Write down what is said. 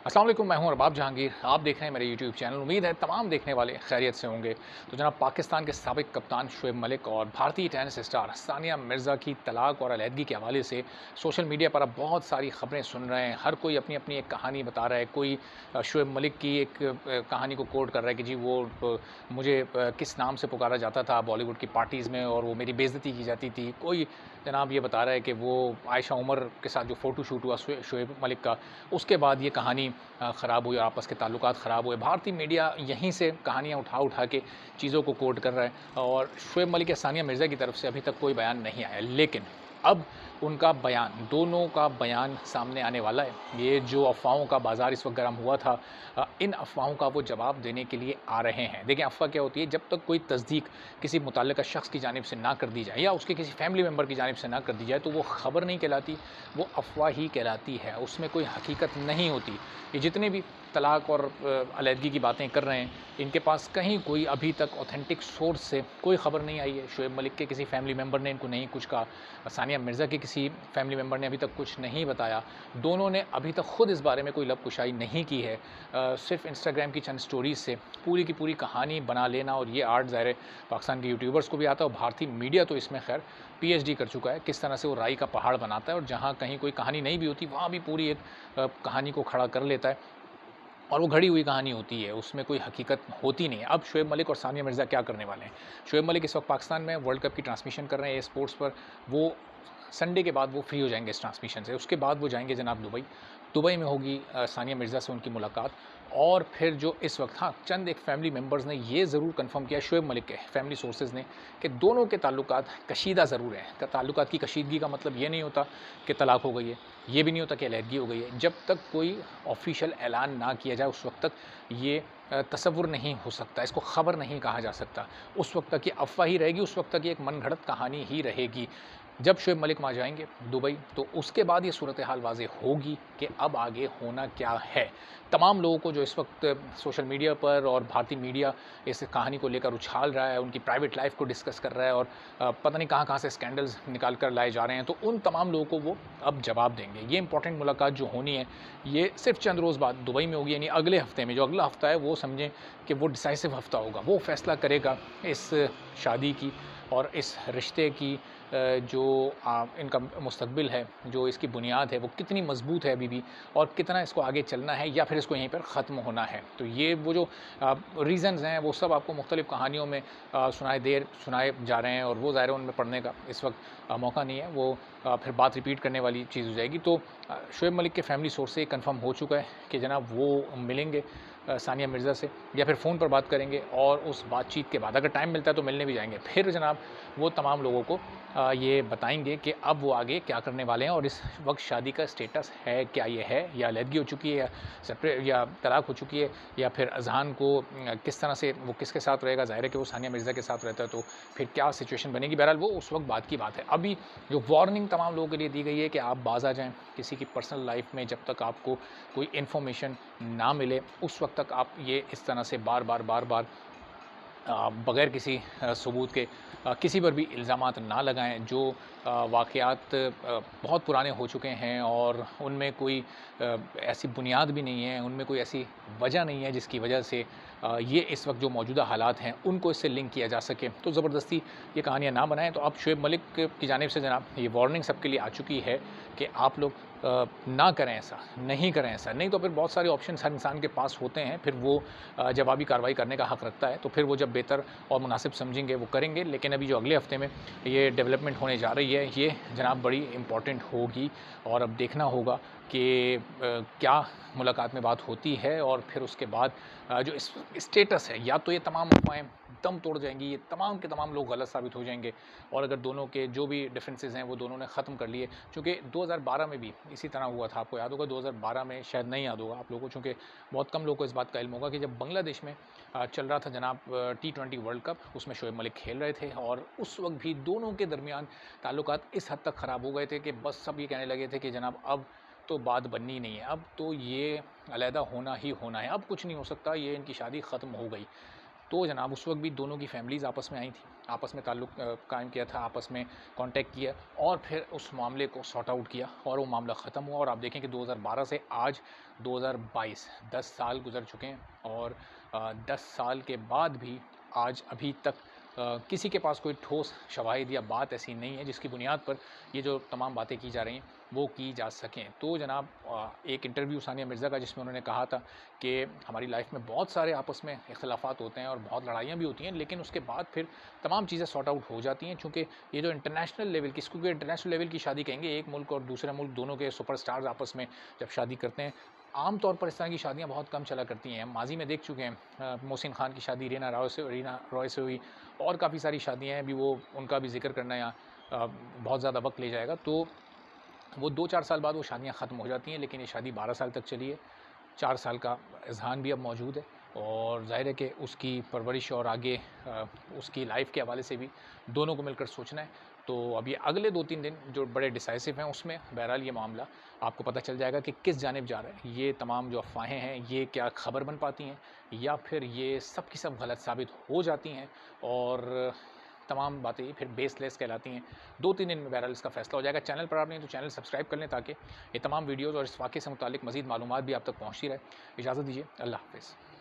अस्सलाम वालेकुम, मैं हूं अरबाब जहांगीर। आप देख रहे हैं मेरे यूट्यूब चैनल। उम्मीद है तमाम देखने वाले खैरियत से होंगे। तो जनाब, पाकिस्तान के साबिक कप्तान शुएब मलिक और भारतीय टेनिस स्टार सानिया मिर्ज़ा की तलाक और अलहदगी के हवाले से सोशल मीडिया पर अब बहुत सारी खबरें सुन रहे हैं। हर कोई अपनी अपनी एक कहानी बता रहा है। कोई शुएब मलिक की एक कहानी को कोट कर रहा है कि जी वो मुझे किस नाम से पुकारा जाता था बॉलीवुड की पार्टीज़ में और वो मेरी बेइज्जती की जाती थी। कोई जनाब ये बता रहा है कि वो आयशा उमर के साथ जो फ़ोटो शूट हुआ शुएब मलिक का, उसके बाद ये कहानी ख़राब हुई, आपस के ताल्लुकात ख़राब हुए। भारतीय मीडिया यहीं से कहानियाँ उठा उठा के चीज़ों को कोट कर रहा है और शुएब मलिक या सानिया मिर्ज़ा की तरफ से अभी तक कोई बयान नहीं आया। लेकिन अब उनका बयान, दोनों का बयान सामने आने वाला है। ये जो अफ़वाहों का बाज़ार इस वक्त गर्म हुआ था, इन अफ़वाहों का वो जवाब देने के लिए आ रहे हैं। देखिए, अफ़वाह क्या होती है? जब तक कोई तस्दीक किसी मुतल्लिक़ा शख़्स की जानिब से ना कर दी जाए या उसके किसी फ़ैमिली मेंबर की जानिब से ना कर दी जाए, तो वो ख़बर नहीं कहलाती, वो अफ़वाह ही कहलाती है। उसमें कोई हकीकत नहीं होती। ये जितने भी तलाक और अलहदगी की बातें कर रहे हैं, इनके पास कहीं कोई अभी तक ऑथेंटिक सोर्स से कोई ख़बर नहीं आई है। शुएब मलिक के किसी फ़ैमिली मेंबर ने इनको नहीं कुछ कहा, सानिया मिर्ज़ा के किसी फ़ैमिली मेंबर ने अभी तक कुछ नहीं बताया। दोनों ने अभी तक खुद इस बारे में कोई लब-कुशाई नहीं की है। सिर्फ़ इंस्टाग्राम की चंद स्टोरीज़ से पूरी की पूरी कहानी बना लेना, और ये आर्ट ज़ाहिर है पाकिस्तान के यूट्यूबर्स को भी आता है और भारतीय मीडिया तो इसमें ख़ैर पीएचडी कर चुका है, किस तरह से वो राई का पहाड़ बनाता है और जहाँ कहीं कोई कहानी नहीं भी होती, वहाँ भी पूरी एक कहानी को खड़ा कर लेता है और वो घड़ी हुई कहानी होती है, उसमें कोई हकीकत होती नहीं है। अब शुएब मलिक और सानिया मिर्ज़ा क्या करने वाले हैं? शुएब मलिक इस वक्त पाकिस्तान में वर्ल्ड कप की ट्रांसमिशन कर रहे हैं स्पोर्ट्स पर। वो संडे के बाद वो फ्री हो जाएँगे इस ट्रांसमिशन से। उसके बाद वो जाएँगे जनाब दुबई। दुबई में होगी सानिया मिर्ज़ा से उनकी मुलाकात। और फिर जो इस वक्त, हाँ, चंद एक फैमिली मेंबर्स ने ये ज़रूर कन्फर्म किया, शुएब मलिक के फैमिली सोर्सेज़ ने, कि दोनों के ताल्लुकात कशीदा ज़रूर हैं। ताल्लुकात की कशीदगी का मतलब ये नहीं होता कि तलाक हो गई है, ये भी नहीं होता कि अलहदगी हो गई है। जब तक कोई ऑफ़िशियल ऐलान ना किया जाए, उस वक़्त तक ये तसव्वुर नहीं हो सकता, इसको ख़बर नहीं कहा जा सकता। उस वक़्त तक ये अफ़वाह ही रहेगी, उस वक़्त तक ये एक मनगढ़ंत कहानी ही रहेगी। जब शुएब मलिक वहाँ जाएँगे दुबई, तो उसके बाद ये सूरत हाल वाज़ेह होगी कि अब आगे होना क्या है। तमाम लोगों को जो इस वक्त सोशल मीडिया पर और भारतीय मीडिया इस कहानी को लेकर उछाल रहा है, उनकी प्राइवेट लाइफ़ को डिस्कस कर रहा है और पता नहीं कहाँ-कहाँ से स्कैंडल्स निकाल कर लाए जा रहे हैं, तो उन तमाम लोगों को वो अब जवाब देंगे। ये इंपॉर्टेंट मुलाकात जो होनी है, ये सिर्फ़ चंद रोज़ बाद दुबई में होगी, यानी अगले हफ़्ते में। जो अगला हफ़्ता है वो समझें कि वो डिसाइसिव हफ़्ता होगा। वो फ़ैसला करेगा इस शादी की और इस रिश्ते की जो इनका मुस्तकबिल है, जो इसकी बुनियाद है, वो कितनी मज़बूत है अभी भी, और कितना इसको आगे चलना है या फिर इसको यहीं पर ख़त्म होना है। तो ये वो जो रीज़न्स हैं, वो सब आपको मुख्तलिफ़ कहानियों में सुनाए जा रहे हैं, और वो ज़ाहिर है उनमें पढ़ने का इस वक्त मौका नहीं है। वो फिर बात रिपीट करने वाली चीज़ हो जाएगी। तो शुएब मलिक के फैमिली सोर्स से कन्फर्म हो चुका है कि जनाब वो मिलेंगे सानिया मिर्ज़ा से, या फिर फ़ोन पर बात करेंगे, और उस बातचीत के बाद अगर टाइम मिलता है तो मिलने भी जाएँगे। फिर जनाब वो तमाम लोगों को ये बताएँगे कि अब वो आगे क्या करने वाले हैं और इस वक़्त शादी का स्टेटस है, क्या ये है, या अलहदगी हो चुकी है, या या तलाक हो चुकी है, या फिर अज़हान को किस तरह से वो किसके साथ रहेगा। ज़ाहिर है कि वो सानिया मिर्ज़ा के साथ रहता है, तो फिर क्या सिचुएशन बनेगी। बहरहाल वो उस वक़्त बात की बात है। अभी जो वार्निंग तमाम लोगों के लिए दी गई है कि आप बाज़ आ जाएँ किसी की पर्सनल लाइफ़ में, जब तक आपको कोई इन्फॉर्मेशन ना मिले, उस वक़्त तक आप ये इस तरह से बार-बार बगैर किसी सबूत के किसी पर भी इल्ज़ामात ना लगाएँ। जो वाक़यात बहुत पुराने हो चुके हैं और उनमें कोई ऐसी बुनियाद भी नहीं है, उनमें कोई ऐसी वजह नहीं है जिसकी वजह से ये इस वक्त जो मौजूदा हालात हैं उनको इससे लिंक किया जा सके। तो ज़बरदस्ती ये कहानियाँ ना बनाएँ। तो अब शुएब मलिक की जानिब से जनाब ये वार्निंग सबके लिए आ चुकी है कि आप लोग ना करें ऐसा, नहीं करें ऐसा। नहीं तो फिर बहुत सारे ऑप्शंस हर इंसान के पास होते हैं, फिर वो जवाबी कार्रवाई करने का हक़ रखता है, तो फिर वो जब बेहतर और मुनासिब समझेंगे वो करेंगे। लेकिन अभी जो अगले हफ़्ते में ये डेवलपमेंट होने जा रही है, ये जनाब बड़ी इम्पॉर्टेंट होगी, और अब देखना होगा कि क्या मुलाकात में बात होती है, और फिर उसके बाद जो स्टेटस है, या तो ये तमाम अफ़वाहें दम तोड़ जाएँगी, ये तमाम के तमाम लोग गलत साबित हो जाएँगे, और अगर दोनों के जो भी डिफरेंसेस हैं वो दोनों ने ख़त्म कर लिए। चूँकि 2012 में भी इसी तरह हुआ था, आपको याद होगा 2012 में, शायद नहीं याद होगा आप लोगों को, चूँकि बहुत कम लोगों को इस बात का इल्म होगा कि जब बांग्लादेश में चल रहा था जनाब T20 वर्ल्ड कप, उसमें शोएब मलिक खेल रहे थे, और उस वक़्त भी दोनों के दरमियान ताल्लुकात इस हद तक ख़राब हो गए थे कि बस सब ये कहने लगे थे कि जनाब अब तो बात बननी नहीं है, अब तो ये अलहदा होना ही होना है, अब कुछ नहीं हो सकता, ये इनकी शादी ख़त्म हो गई। तो जनाब उस वक़्त भी दोनों की फ़ैमिलीज़ आपस में आई थी, आपस में ताल्लुक़ कायम किया था, आपस में कॉन्टैक्ट किया और फिर उस मामले को सॉर्ट आउट किया और वो मामला ख़त्म हुआ। और आप देखें कि 2012 से आज 2022 10 साल गुज़र चुके हैं और 10 साल के बाद भी आज अभी तक किसी के पास कोई ठोस शवाहिद या बात ऐसी नहीं है जिसकी बुनियाद पर ये जो तमाम बातें की जा रही हैं वो की जा सकें। तो जनाब एक इंटरव्यू सानिया मिर्ज़ा का जिसमें उन्होंने कहा था कि हमारी लाइफ में बहुत सारे आपस में इख्तिलाफ़ात होते हैं और बहुत लड़ाइयाँ भी होती हैं, लेकिन उसके बाद फिर तमाम चीज़ें सॉर्ट आउट हो जाती हैं। चूँकि ये जो इंटरनेशनल लेवल की, इसको इंटरनेशनल लेवल की शादी कहेंगे, एक मुल्क और दूसरे मुल्क दोनों के सुपरस्टार्स आपस में जब शादी करते हैं, आम तौर पर इस तरह की शादियाँ बहुत कम चला करती हैं। हम माज़ी में देख चुके हैं, मोहसिन खान की शादी रीना रॉय से हुई और काफ़ी सारी शादियाँ हैं, अभी वो उनका भी ज़िक्र करना यहाँ बहुत ज़्यादा वक़्त ले जाएगा। तो वो 2-4 साल बाद वो शादियाँ ख़त्म हो जाती हैं, लेकिन ये शादी 12 साल तक चली है। 4 साल का इज़हान भी अब मौजूद है और ज़ाहिर है कि उसकी परवरिश और आगे उसकी लाइफ़ के हवाले से भी दोनों को मिलकर सोचना है। तो अब ये अगले 2-3 दिन जो बड़े डिसाइसिव हैं उसमें बहरहाल ये मामला आपको पता चल जाएगा कि किस जानिब जा रहा है। ये तमाम जो अफ़वाहें हैं ये क्या ख़बर बन पाती हैं या फिर ये सब की सब गलत साबित हो जाती हैं और तमाम बातें फिर बेसलेस कहलाती हैं। 2-3 दिन में बहरहाल इसका फ़ैसला हो जाएगा। चैनल पर आप नहीं तो चैनल सब्सक्राइब कर लें ताकि ये तमाम वीडियोज़ और इस वाक़ये से मुताल्लिक मज़ीद मालूमात भी आप तक पहुँचती रहे। इजाज़त दीजिए, अल्लाह हाफ़िज़।